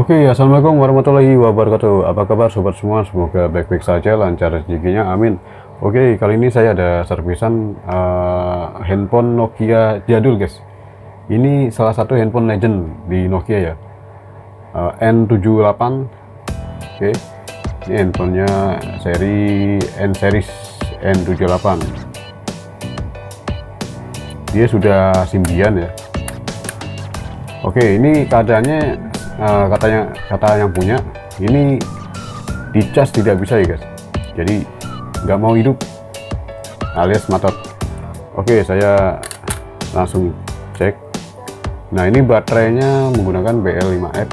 Oke, assalamualaikum warahmatullahi wabarakatuh. Apa kabar sobat semua? Semoga baik-baik saja, lancar rezekinya, amin. Oke, kali ini saya ada servisan handphone Nokia jadul, guys. Ini salah satu handphone legend di Nokia ya, N78. Oke, ini handphonenya seri N series N78. Dia sudah Symbian ya. Oke, ini keadaannya kata yang punya ini dicas tidak bisa ya guys, jadi nggak mau hidup alias matot. Oke, saya langsung cek. Nah, ini baterainya menggunakan BL5F.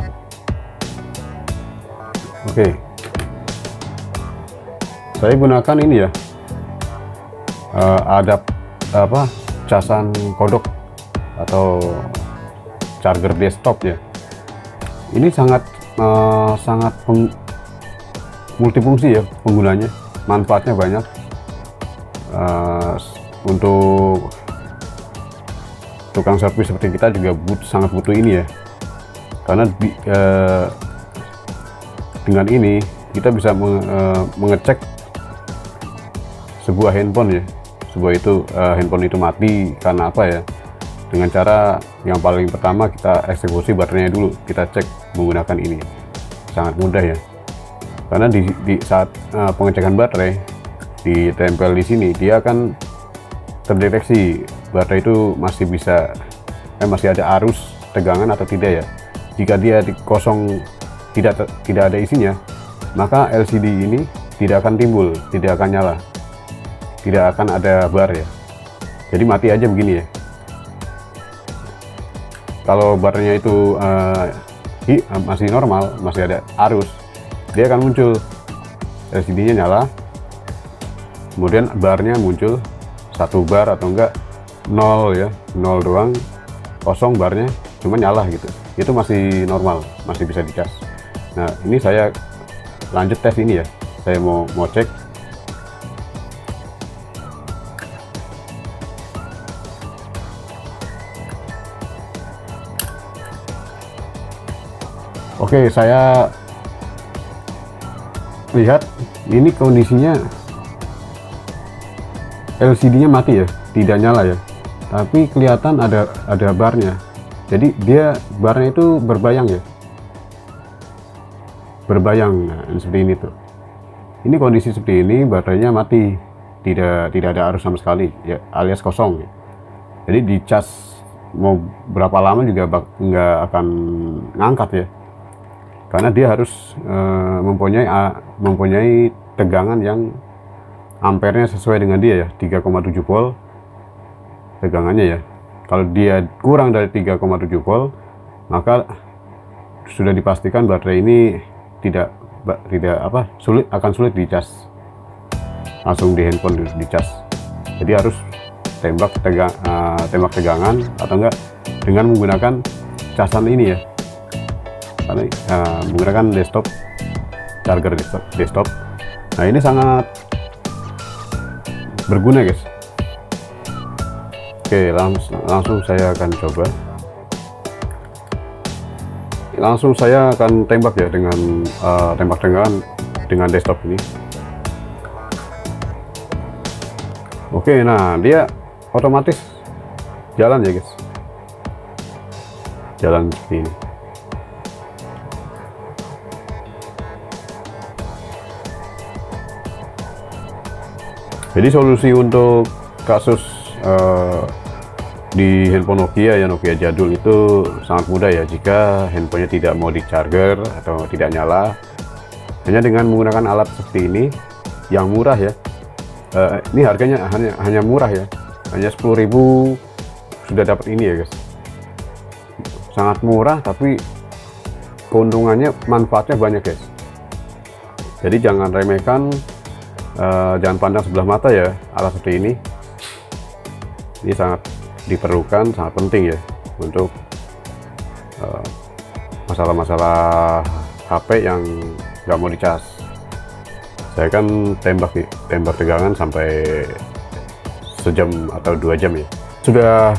Oke, saya gunakan ini ya, ada casan kodok atau charger desktop ya. Ini sangat multifungsi ya penggunanya, manfaatnya banyak. Untuk tukang servis seperti kita juga sangat butuh ini ya, karena dengan ini kita bisa mengecek sebuah handphone ya, handphone itu mati karena apa ya, dengan cara yang paling pertama kita eksekusi baterainya dulu, kita cek menggunakan ini. Sangat mudah ya, karena di saat pengecekan baterai ditempel di sini, dia akan terdeteksi baterai itu masih bisa masih ada arus tegangan atau tidak ya. Jika dia kosong, tidak ada isinya, maka LCD ini tidak akan timbul, tidak akan nyala, tidak akan ada bar ya, jadi mati aja begini ya. Kalau baterainya itu masih normal, masih ada arus, dia akan muncul LCD-nya nyala, kemudian barnya muncul 1 bar atau enggak 0 ya, 0 doang, kosong barnya, cuma nyala gitu. Itu masih normal, masih bisa dicas. Nah, ini saya lanjut tes ini ya, saya mau cek. Oke, saya lihat ini kondisinya LCD-nya mati ya, tidak nyala ya, tapi kelihatan ada barnya. Jadi dia barnya itu berbayang ya, berbayang. Nah, seperti ini tuh. Ini kondisi seperti ini, baterainya mati, tidak ada arus sama sekali ya, alias kosong ya. Jadi dicas mau berapa lama juga nggak akan ngangkat ya, karena dia harus mempunyai tegangan yang ampernya sesuai dengan dia ya, 3,7 volt tegangannya ya. Kalau dia kurang dari 3,7 volt, maka sudah dipastikan baterai ini akan sulit dicas langsung di handphone dicas. Jadi harus tembak tegangan atau enggak dengan menggunakan casan ini ya, karena menggunakan charger desktop. Nah, ini sangat berguna guys. Oke, langsung saya akan coba. Langsung saya akan tembak ya dengan tembak dengan desktop ini. Oke, nah dia otomatis jalan ya guys, jalan seperti ini. Jadi solusi untuk kasus di handphone Nokia ya, Nokia jadul itu sangat mudah ya. Jika handphonenya tidak mau di charger atau tidak nyala, hanya dengan menggunakan alat seperti ini yang murah ya. Ini harganya hanya murah ya, hanya 10.000 sudah dapat ini ya guys. Sangat murah, tapi keuntungannya, manfaatnya banyak guys. Jadi jangan remehkan, jangan pandang sebelah mata ya alat seperti ini. Ini sangat diperlukan, sangat penting ya untuk masalah-masalah HP yang nggak mau dicas. Saya kan tembak tegangan sampai sejam atau 2 jam ya. Sudah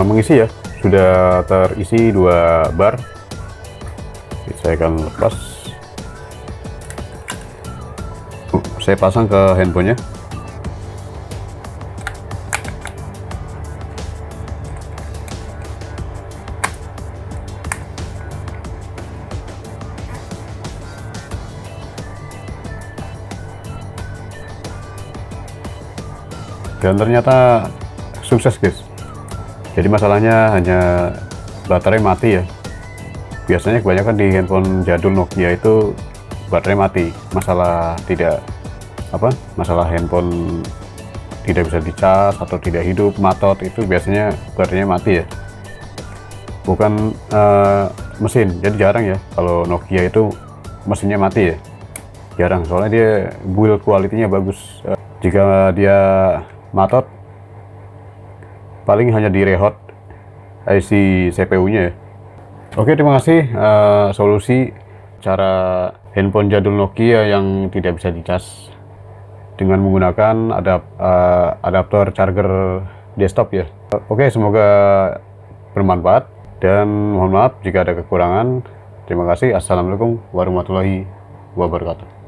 mengisi ya, sudah terisi 2 bar. Saya akan lepas. Saya pasang ke handphonenya. Dan ternyata sukses guys. Jadi masalahnya hanya baterai mati ya. Biasanya kebanyakan di handphone jadul Nokia itu baterai mati. Masalah handphone tidak bisa dicas atau tidak hidup, matot, itu biasanya baterainya mati ya. Bukan mesin. Jadi jarang ya kalau Nokia itu mesinnya mati ya. Jarang, soalnya dia build quality-nya bagus. Jika dia matot, paling hanya di rehot IC CPU-nya ya. Oke, terima kasih solusi cara handphone jadul Nokia yang tidak bisa dicas dengan menggunakan adaptor charger desktop ya. Oke, semoga bermanfaat dan mohon maaf jika ada kekurangan. Terima kasih. Assalamualaikum warahmatullahi wabarakatuh.